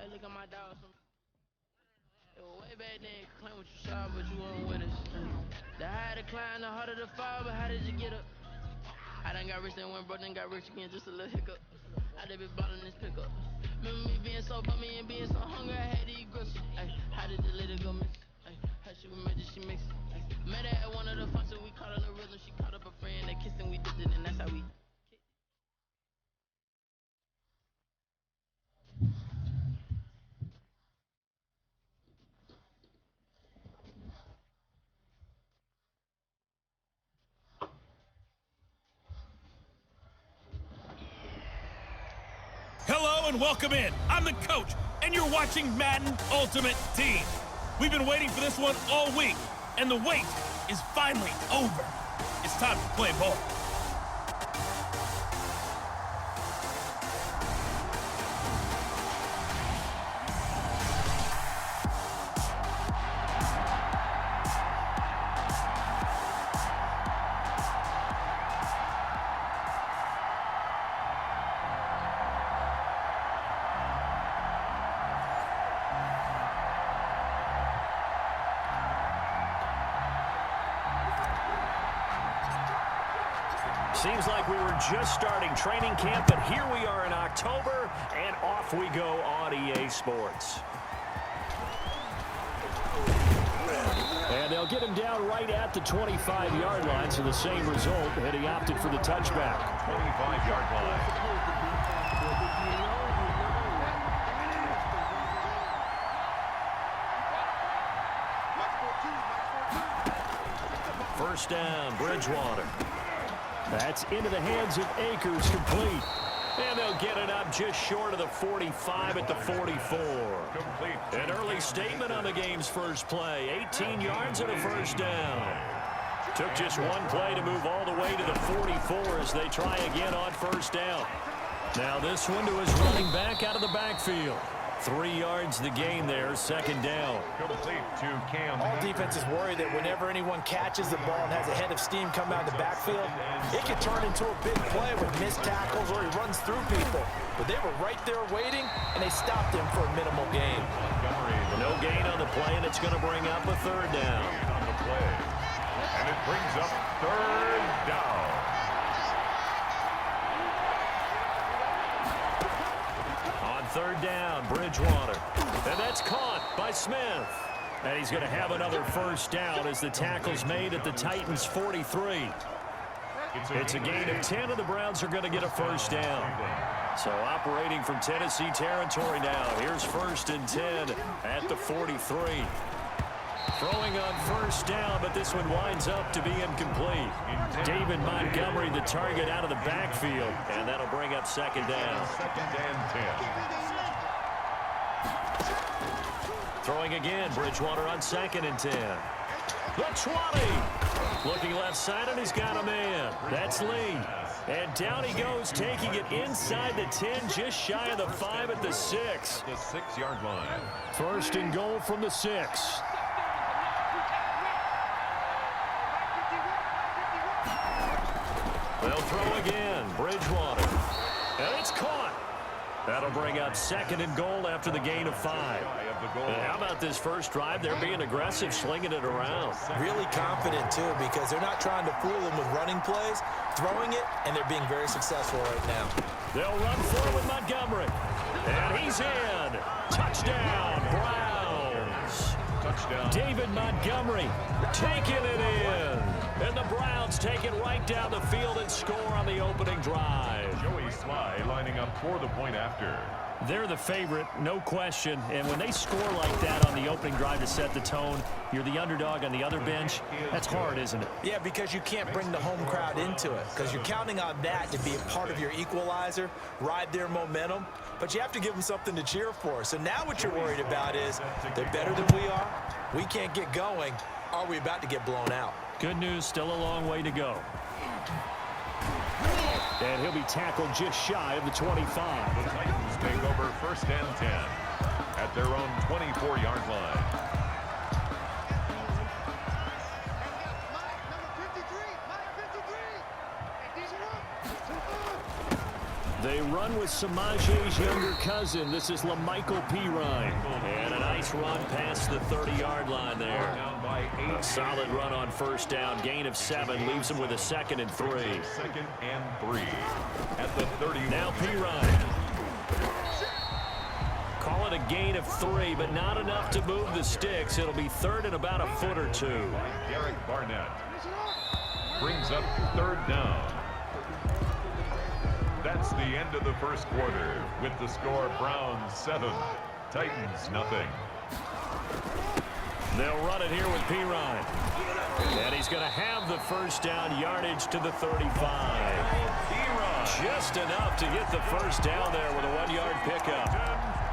Hey, look at my dog. It was way back then, claim what you saw, but you weren't with us. The higher the climb, the harder the fall, but how did you get up? I done got rich and went broke, then got rich again, just a little hiccup. I done been ballin' this pickup. Remember me being so bummy and being so hungry, I had to eat grits. Ay, how did the little go miss? Ay, how she was magic, she mixed. Ay, met her at one of the functions, we caught her the rhythm, she caught up a friend, they kissed and we did it, and that's how we. Hello and welcome in. I'm the coach, and you're watching Madden Ultimate Team. We've been waiting for this one all week, and the wait is finally over. It's time to play ball. Seems like we were just starting training camp, but here we are in October, and off we go on EA Sports. And they'll get him down right at the 25-yard line, so the same result, and he opted for the touchback. 25-yard line. First down, Bridgewater. That's into the hands of Akers, complete. And they'll get it up just short of the 45 at the 44. Complete. An early statement on the game's first play. 18 yards and a first down. Took just one play to move all the way to the 44 as they try again on first down. Now this one to his running back out of the backfield. 3 yards the gain there, second down. Complete to Cam. All defenses worry that whenever anyone catches the ball and has a head of steam come out of the backfield, it can turn into a big play with missed tackles or he runs through people. But they were right there waiting, and they stopped him for a minimal gain. No gain on the play, and it's going to bring up a third down. On the play. And it brings up third down. Third down, Bridgewater. And that's caught by Smith. And he's going to have another first down as the tackle's made at the Titans' 43. It's a gain of 10, and the Browns are going to get a first down. So operating from Tennessee territory now. Here's first and 10 at the 43. Throwing on first down, but this one winds up to be incomplete. David Montgomery, the target out of the backfield, and that'll bring up second down. Second and 10. Throwing again, Bridgewater on second and 10. The 20. Looking left side, and he's got a man. That's Lee. And down he goes, taking it inside the 10, just shy of the 5 at the 6. The 6-yard line. First and goal from the 6. They'll throw again, Bridgewater. And it's caught. That'll bring up second and goal after the gain of 5. How about this first drive? They're being aggressive, slinging it around. Really confident, too, because they're not trying to fool them with running plays, throwing it, and they're being very successful right now. They'll run forward with Montgomery. And he's in. Touchdown, Browns. Touchdown. David Montgomery taking it in. And the Browns take it right down the field and score on the opening drive. Joey Sly lining up for the point after. They're the favorite, no question. And when they score like that on the opening drive to set the tone, you're the underdog on the other bench. That's hard, isn't it? Yeah, because you can't bring the home crowd into it, because you're counting on that to be a part of your equalizer, ride their momentum. But you have to give them something to cheer for. So now what you're worried about is they're better than we are. We can't get going. Are we about to get blown out? Good news, still a long way to go. And he'll be tackled just shy of the 25. The Titans take over first and 10 at their own 24-yard line. They run with Samaje's younger cousin. This is LaMichael Pirine. And a nice run past the 30-yard line there. A solid run on first down. Gain of 7 leaves him with a 2nd and 3. 2nd and 3 at the 30. Now Pirine. Call it a gain of 3, but not enough to move the sticks. It'll be 3rd and about a foot or 2. Garrett Barnett brings up 3rd down. That's the end of the first quarter with the score Browns 7, Titans nothing. They'll run it here with Pirine. And he's going to have the first down, yardage to the 35. Just enough to get the first down there with a 1-yard pickup.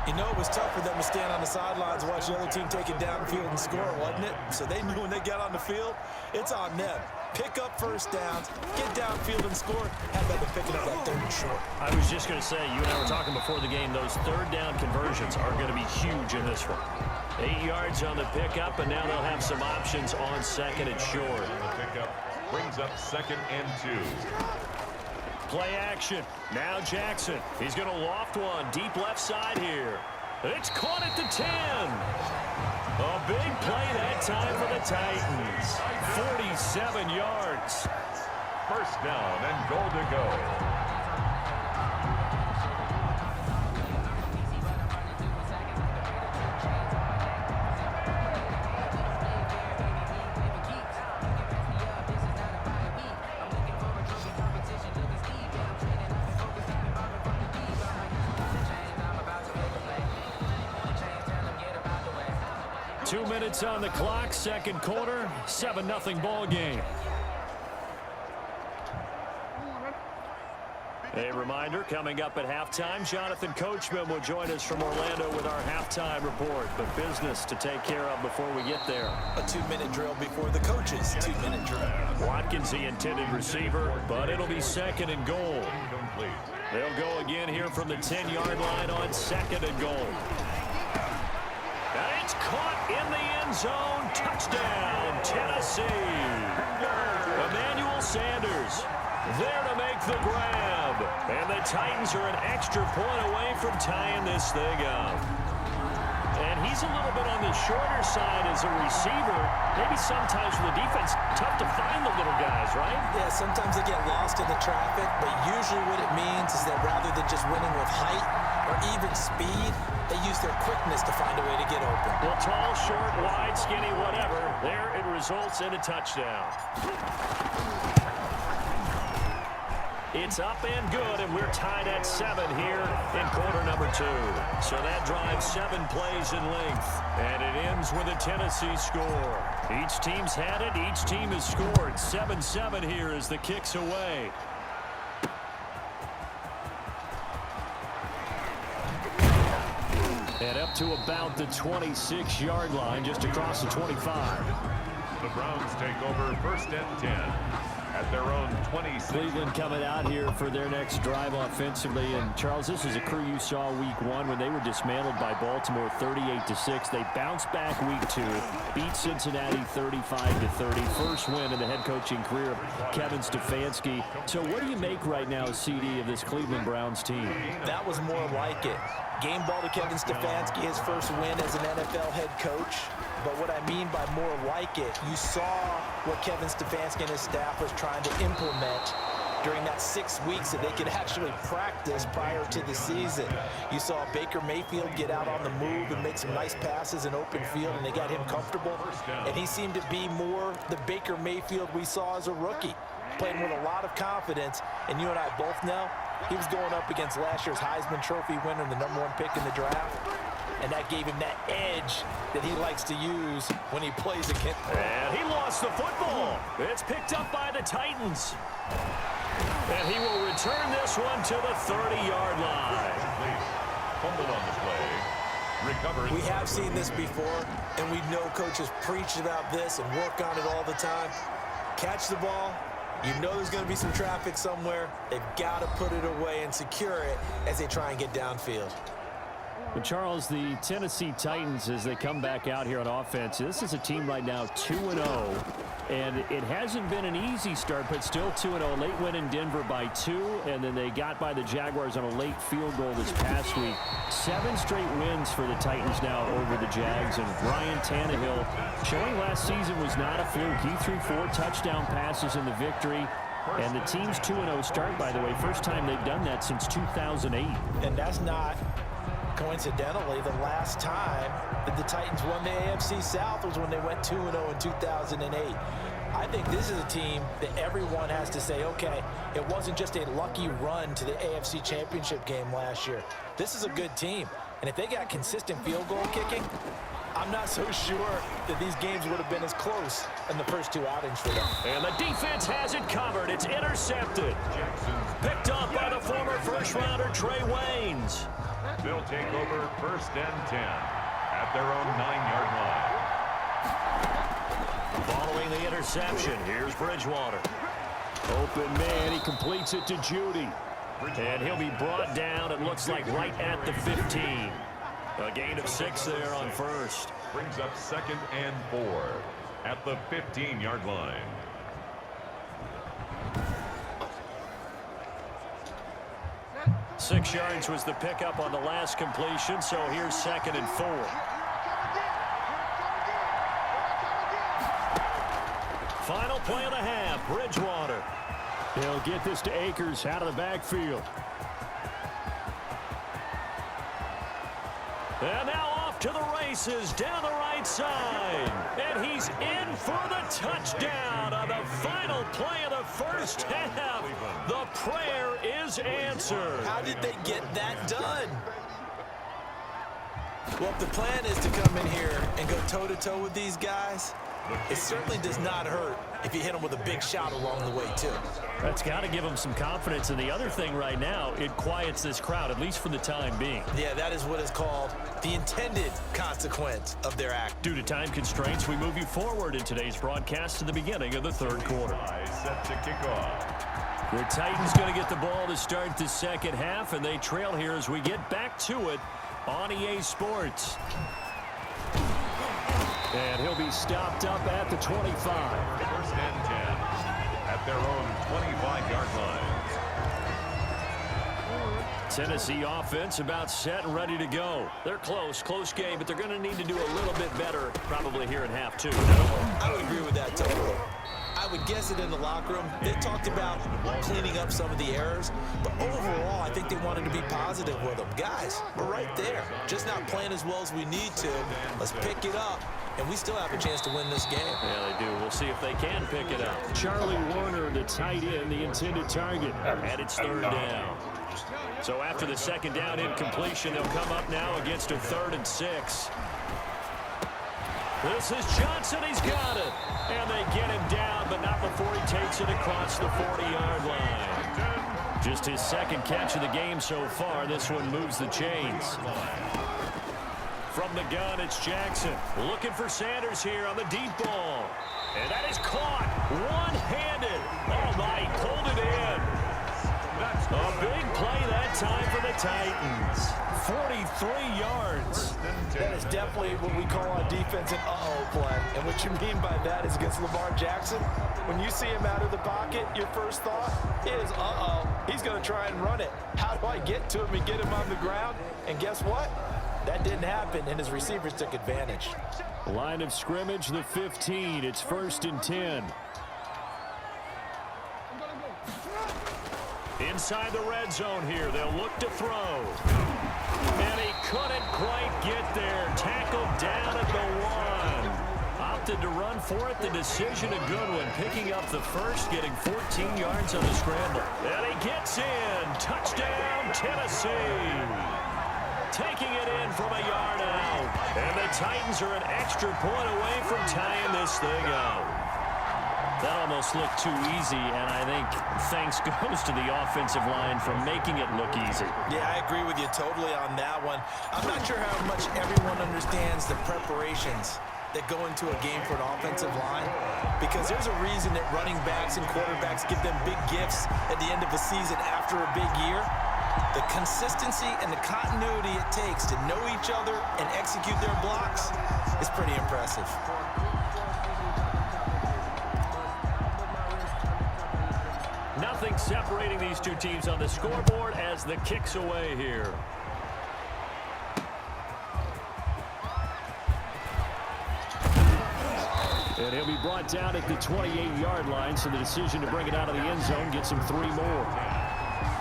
You know, it was tough for them to stand on the sidelines, watch the other team take it downfield and score, wasn't it? So they knew when they got on the field, it's on them. Pick up first downs, get downfield and score. How about them picking up that 3rd and short? I was just going to say, you and I were talking before the game, those 3rd down conversions are going to be huge in this one. 8 yards on the pickup, and now they'll have some options on 2nd and short. The pickup brings up 2nd and 2. Play action. Now Jackson. He's going to loft one deep left side here. It's caught at the 10. A big play that time for the Titans. 47 yards. First down and goal to go. 2 minutes on the clock, 2nd quarter, 7-0 ball game. A reminder, coming up at halftime, Jonathan Coachman will join us from Orlando with our halftime report. But business to take care of before we get there. A 2-minute drill before the coaches' 2-minute drill. Watkins, the intended receiver, but it'll be 2nd and goal. They'll go again here from the 10-yard line on 2nd and goal. And it's caught in the end zone. Touchdown, Tennessee. Emmanuel Sanders there to make the grab. And the Titans are an extra point away from tying this thing up. And he's a little bit on the shorter side as a receiver. Maybe sometimes for the defense, tough to find the little guys, right? Yeah, sometimes they get lost in the traffic, but usually what it means is that rather than just winning with height or even speed, they use their quickness to find a way to get open. Well, tall, short, wide, skinny, whatever. There it results in a touchdown. It's up and good, and we're tied at 7 here in quarter number 2. So that drives 7 plays in length, and it ends with a Tennessee score. Each team's had it. Each team has scored. 7-7 here as the kick's away. And up to about the 26-yard line, just across the 25. The Browns take over 1st and 10 at their own 26. Cleveland coming out here for their next drive offensively. And, Charles, this is a crew you saw week 1 when they were dismantled by Baltimore 38-6. They bounced back week 2, beat Cincinnati 35-30. First win in the head coaching career of Kevin Stefanski. So what do you make right now, CD, of this Cleveland Browns team? That was more like it. Game ball to Kevin Stefanski, his first win as an NFL head coach. But what I mean by more like it, you saw what Kevin Stefanski and his staff was trying to implement during that 6 weeks that they could actually practice prior to the season. You saw Baker Mayfield get out on the move and make some nice passes in open field, and they got him comfortable. And he seemed to be more the Baker Mayfield we saw as a rookie, playing with a lot of confidence. And you and I both know he was going up against last year's Heisman Trophy winner, the #1 pick in the draft. And that gave him that edge that he likes to use when he plays against. And he lost the football. It's picked up by the Titans. And he will return this one to the 30-yard line. Fumbled on the play. Recovered. We have seen this before, and we know coaches preach about this and work on it all the time. Catch the ball. You know there's going to be some traffic somewhere. They've got to put it away and secure it as they try and get downfield. Well, Charles, the Tennessee Titans, as they come back out here on offense, this is a team right now 2-0. And it hasn't been an easy start, but still 2-0. Late win in Denver by 2, and then they got by the Jaguars on a late field goal this past week. 7 straight wins for the Titans now over the Jags. And Ryan Tannehill, showing last season was not a fluke. He threw 4 touchdown passes in the victory. And the team's 2-0 start, by the way, first time they've done that since 2008. And that's not coincidentally the last time that the Titans won the AFC South was when they went 2-0 in 2008. I think this is a team that everyone has to say, okay, it wasn't just a lucky run to the AFC Championship game last year. This is a good team. And if they got consistent field goal kicking, I'm not so sure that these games would have been as close in the first 2 outings for them. And the defense has it covered. It's intercepted. Picked up by the former first-rounder Trey Waynes. They'll take over 1st and 10 at their own 9-yard line. Following the interception, here's Bridgewater. Open man, he completes it to Judy. And he'll be brought down, it looks like, right at the 15. A gain of 6 there on first. Brings up 2nd and 4 at the 15-yard line. Six yards was the pickup on the last completion, so here's 2nd and 4. Final play of the half, Bridgewater. He'll get this to Akers out of the backfield. And now off to the races down the right side. And he's in for the touchdown on the final play of the first half. The prayer is answered. How did they get that done? Well, if the plan is to come in here and go toe-to-toe with these guys, it certainly does not hurt if you hit them with a big shot along the way, too. That's got to give them some confidence. And the other thing right now, it quiets this crowd, at least for the time being. Yeah, that is what is called the intended consequence of their act. Due to time constraints, we move you forward in today's broadcast to the beginning of the 3rd quarter. Set to kick off. The Titans going to get the ball to start the second half, and they trail here as we get back to it on EA Sports. And he'll be stopped up at the 25. 1st and 10 at their own 25-yard line. Tennessee offense about set and ready to go. They're close game, but they're going to need to do a little bit better probably here in half 2. I would agree with that totally. I would guess it in the locker room. They talked about cleaning up some of the errors, but overall, I think they wanted to be positive with them. Guys, we're right there. Just not playing as well as we need to. Let's pick it up, and we still have a chance to win this game. Yeah, they do. We'll see if they can pick it up. Charlie Warner, the tight end, the intended target, and it's 3rd down. So after the 2nd down incompletion, they'll come up now against a 3rd and 6. This is Johnson. He's got it. And they get him down, but not before he takes it across the 40-yard line. Just his 2nd catch of the game so far. This one moves the chains. From the gun, it's Jackson. Looking for Sanders here on the deep ball. And that is caught one-handed. Oh, my, pulled it in. A big play that time for the Titans. 43 yards. That is definitely what we call on defense an uh-oh play. And what you mean by that is against Lamar Jackson, when you see him out of the pocket, your first thought is, uh-oh, he's going to try and run it. How do I get to him and get him on the ground? And guess what? That didn't happen, and his receivers took advantage. Line of scrimmage, the 15. It's 1st and 10. Inside the red zone here, they'll look to throw. And he couldn't quite get there. Tackled down at the 1. Opted to run for it. The decision a good one. Picking up the first, getting 14 yards on the scramble. And he gets in. Touchdown, Tennessee. Taking it in from a yard out. And the Titans are an extra point away from tying this thing up. That almost looked too easy, and I think thanks goes to the offensive line for making it look easy. Yeah, I agree with you totally on that one. I'm not sure how much everyone understands the preparations that go into a game for an offensive line, because there's a reason that running backs and quarterbacks give them big gifts at the end of a season after a big year. The consistency and the continuity it takes to know each other and execute their blocks is pretty impressive. Nothing separating these two teams on the scoreboard as the kick's away here. And he'll be brought down at the 28-yard line, so the decision to bring it out of the end zone gets him 3 more.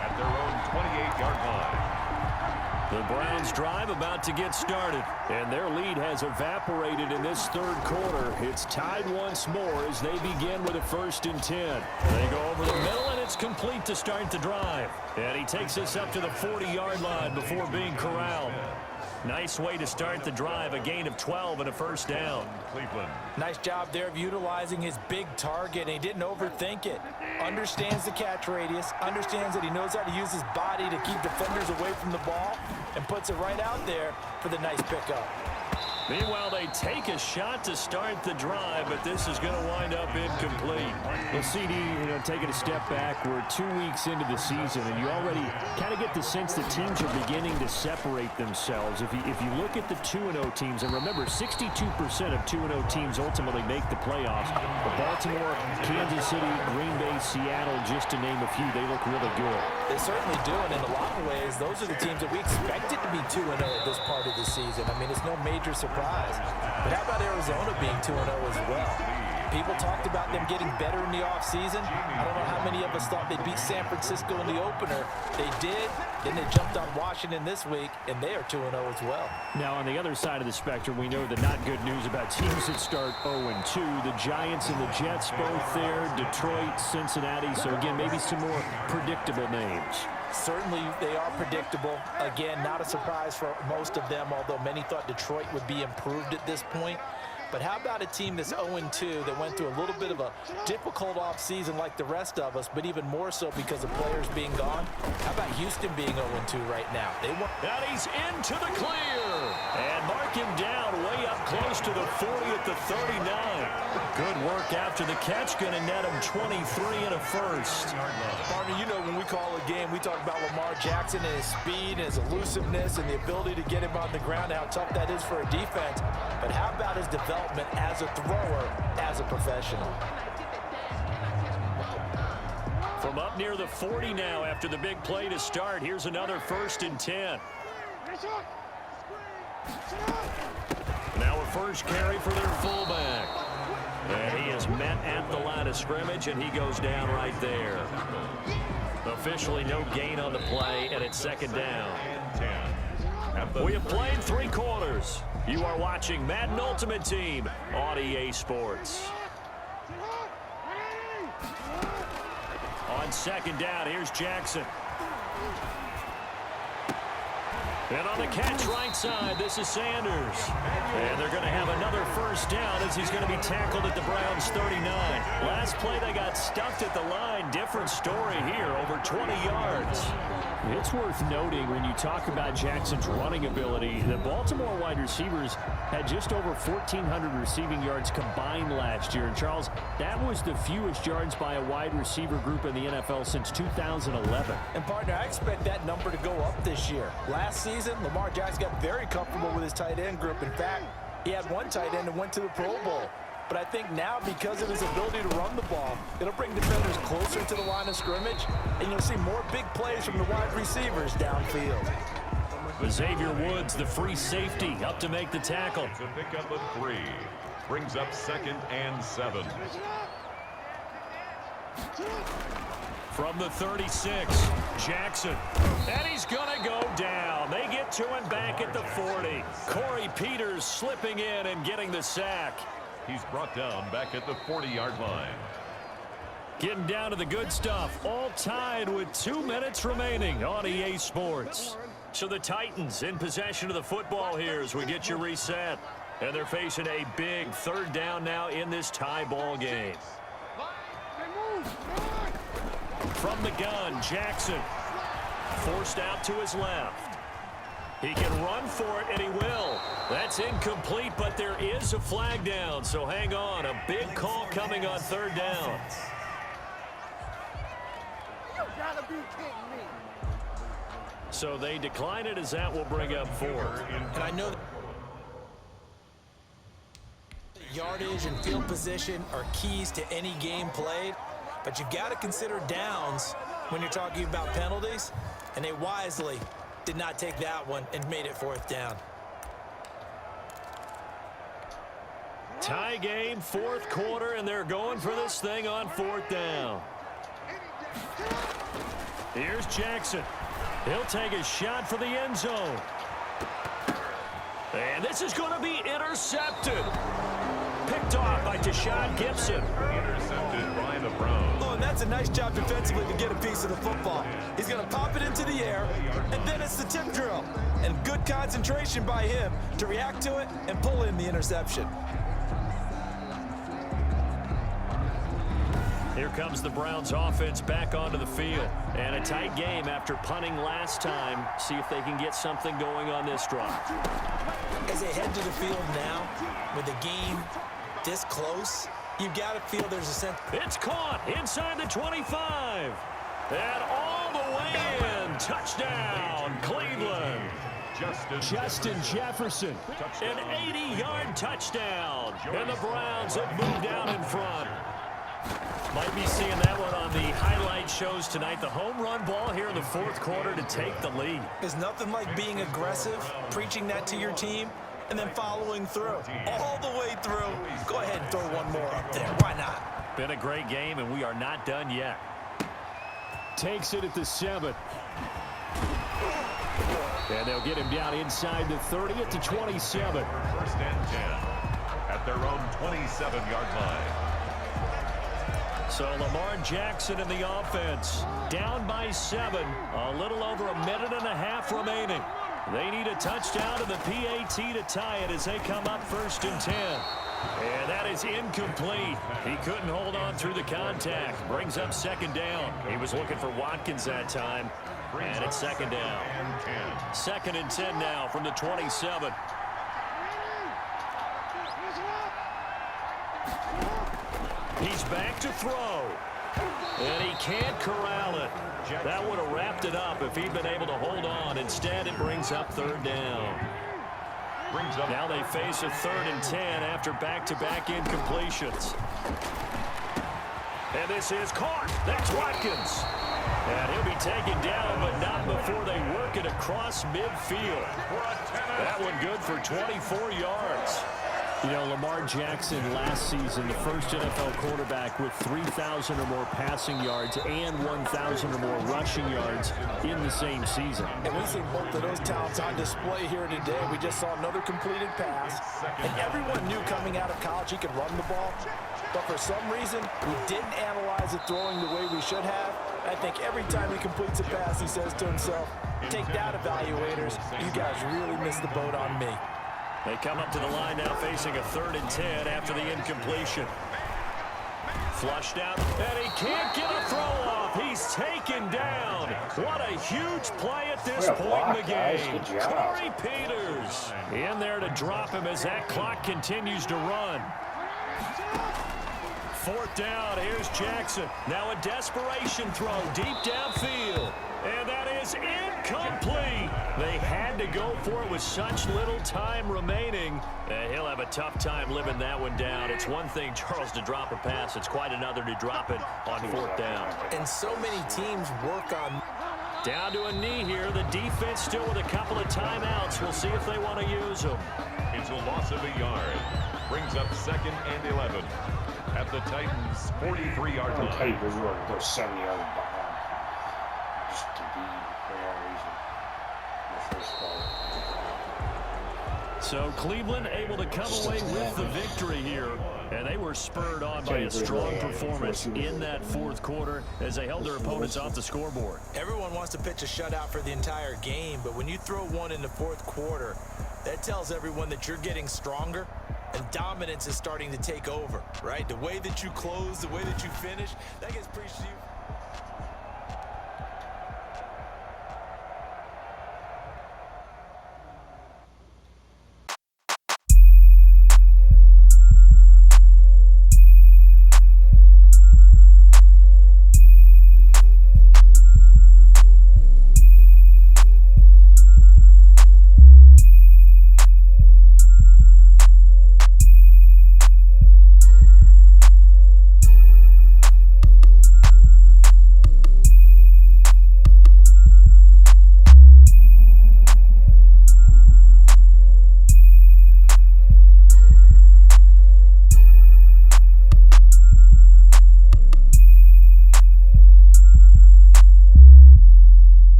At their own 28-yard line. The Browns drive about to get started, and their lead has evaporated in this third quarter. It's tied once more as they begin with a 1st and 10. They go over the middle, and it's complete to start the drive. And he takes us up to the 40-yard line before being corralled. Nice way to start the drive, a gain of 12 and a 1st down. Cleveland. Nice job there of utilizing his big target, and he didn't overthink it. Understands the catch radius, understands that he knows how to use his body to keep defenders away from the ball, and puts it right out there for the nice pickup. Meanwhile, they take a shot to start the drive, but this is going to wind up incomplete. Well, CD, taking a step back, we're 2 weeks into the season, and you already kind of get the sense that teams are beginning to separate themselves. If you look at the 2-0 teams, and remember, 62% of 2-0 teams ultimately make the playoffs. But Baltimore, Kansas City, Green Bay, Seattle, just to name a few, they look really good. They certainly do, and in a lot of ways, those are the teams that we expected to be 2-0 at this part of the season. I mean, it's no major surprise. But how about Arizona being 2-0 as well? People talked about them getting better in the offseason. I don't know how many of us thought they'd beat San Francisco in the opener. They did. Then they jumped on Washington this week, and they are 2-0 as well. Now, on the other side of the spectrum, we know the not good news about teams that start 0-2. The Giants and the Jets both there. Detroit, Cincinnati. So, again, maybe some more predictable names. Certainly, they are predictable. Again, not a surprise for most of them, although many thought Detroit would be improved at this point. But how about a team that's 0-2 that went through a little bit of a difficult offseason like the rest of us, but even more so because of players being gone? How about Houston being 0-2 right now? They won. And he's into the clear. And mark him down way up close to the 40 at the 39. Good work after the catch. Going to net him 23 and a 1st. Partner, when we call a game, we talk about Lamar Jackson and his speed and his elusiveness and the ability to get him on the ground, how tough that is for a defense. But how about his development as a thrower, as a professional? From up near the 40 now after the big play to start. Here's another 1st and 10. Now a first carry for their fullback. And he is met at the line of scrimmage, and he goes down right there. Officially no gain on the play, and it's 2nd down. We have played 3 quarters. You are watching Madden Ultimate Team on EA Sports. On 2nd down, here's Jackson. And on the catch right side, this is Sanders. And they're going to have another 1st down as he's going to be tackled at the Browns 39. Last play, they got stuffed at the line. Different story here, over 20 yards. It's worth noting when you talk about Jackson's running ability, the Baltimore wide receivers had just over 1,400 receiving yards combined last year. And, Charles, that was the fewest yards by a wide receiver group in the NFL since 2011. And, partner, I expect that number to go up this year. Last season, Lamar Jackson got very comfortable with his tight end group. In fact, he had one tight end and went to the Pro Bowl. But I think now, because of his ability to run the ball, it'll bring defenders closer to the line of scrimmage, and you'll see more big plays from the wide receivers downfield. Xavier Woods, the free safety, up to make the tackle. It's a pickup of 3. Brings up 2nd and 7. From the 36, Jackson. And he's going to go down. They get to him back at the 40. Corey Peters slipping in and getting the sack. He's brought down back at the 40-yard line. Getting down to the good stuff. All tied with 2 minutes remaining on EA Sports. So the Titans in possession of the football here as we get you reset. And they're facing a big 3rd down now in this tie ball game. From the gun, Jackson. Forced out to his left. He can run for it, and he will. That's incomplete, but there is a flag down, so hang on. A big call coming on 3rd down. You gotta be kidding me. So they decline it as that will bring up 4th. And I know that yardage and field position are keys to any game played, but you've got to consider downs when you're talking about penalties, and they wisely did not take that one and made it 4th down. Tie game, 4th quarter, and they're going for this thing on 4th down. Here's Jackson. He'll take a shot for the end zone. And this is going to be intercepted. Picked off by Deshaun Gibson. Intercepted by the Browns. Oh, and that's a nice job defensively to get a piece of the football. He's going to pop it into the air, and then it's the tip drill. And good concentration by him to react to it and pull in the interception. Here comes the Browns offense back onto the field. And a tight game after punting last time. See if they can get something going on this drive. As they head to the field now, with the game this close, you've got to feel there's a sense. It's caught inside the 25. And all the way in. Touchdown, Cleveland. Justin Jefferson. An 80-yard touchdown. And the Browns have moved down in front. Might be seeing that one on the highlight shows tonight. The home run ball here in the 4th quarter to take the lead. There's nothing like being aggressive, preaching that to your team, and then following through. All the way through. Go ahead and throw one more up there. Why not? Been a great game, and we are not done yet. Takes it at the 7. And they'll get him down inside the 30 at the 27. 1st and 10 at their own 27-yard line. So Lamar Jackson in the offense, down by 7, a little over a minute and a half remaining. They need a touchdown to the PAT to tie it as they come up 1st and 10. And that is incomplete. He couldn't hold on through the contact. Brings up 2nd down. He was looking for Watkins that time. And it's 2nd down. 2nd and 10 now from the 27. He's back to throw. And he can't corral it. That would have wrapped it up if he'd been able to hold on. Instead, it brings up 3rd down. Now they face a 3rd and 10 after back-to-back incompletions. And this is caught. That's Watkins. And he'll be taken down, but not before they work it across midfield. That one good for 24 yards. You know, Lamar Jackson last season, the first NFL quarterback with 3,000 or more passing yards and 1,000 or more rushing yards in the same season. And we see both of those talents on display here today. We just saw another completed pass. And everyone knew coming out of college he could run the ball. But for some reason, we didn't analyze it throwing the way we should have. I think every time he completes a pass, he says to himself, take that, evaluators. You guys really missed the boat on me. They come up to the line now facing a 3rd and 10 after the incompletion. Flushed out, and he can't get a throw off. He's taken down. What a huge play at this point in the game. Corey Peters in there to drop him as that clock continues to run. 4th down, here's Jackson. Now a desperation throw deep downfield. And that is incomplete. They had to go for it with such little time remaining. And he'll have a tough time living that one down. It's one thing, Charles, to drop a pass. It's quite another to drop it on 4th down. And so many teams work on. Down to a knee here. The defense still with a couple of timeouts. We'll see if they want to use them. It's a loss of a yard. Brings up 2nd and 11 at the Titans' 43-yard line. So Cleveland able to come away with the victory here, and they were spurred on by a strong performance in that 4th quarter as they held their opponents off the scoreboard. Everyone wants to pitch a shutout for the entire game, but when you throw one in the 4th quarter, that tells everyone that you're getting stronger and dominance is starting to take over, right? The way that you close, the way that you finish, that gets preached to you.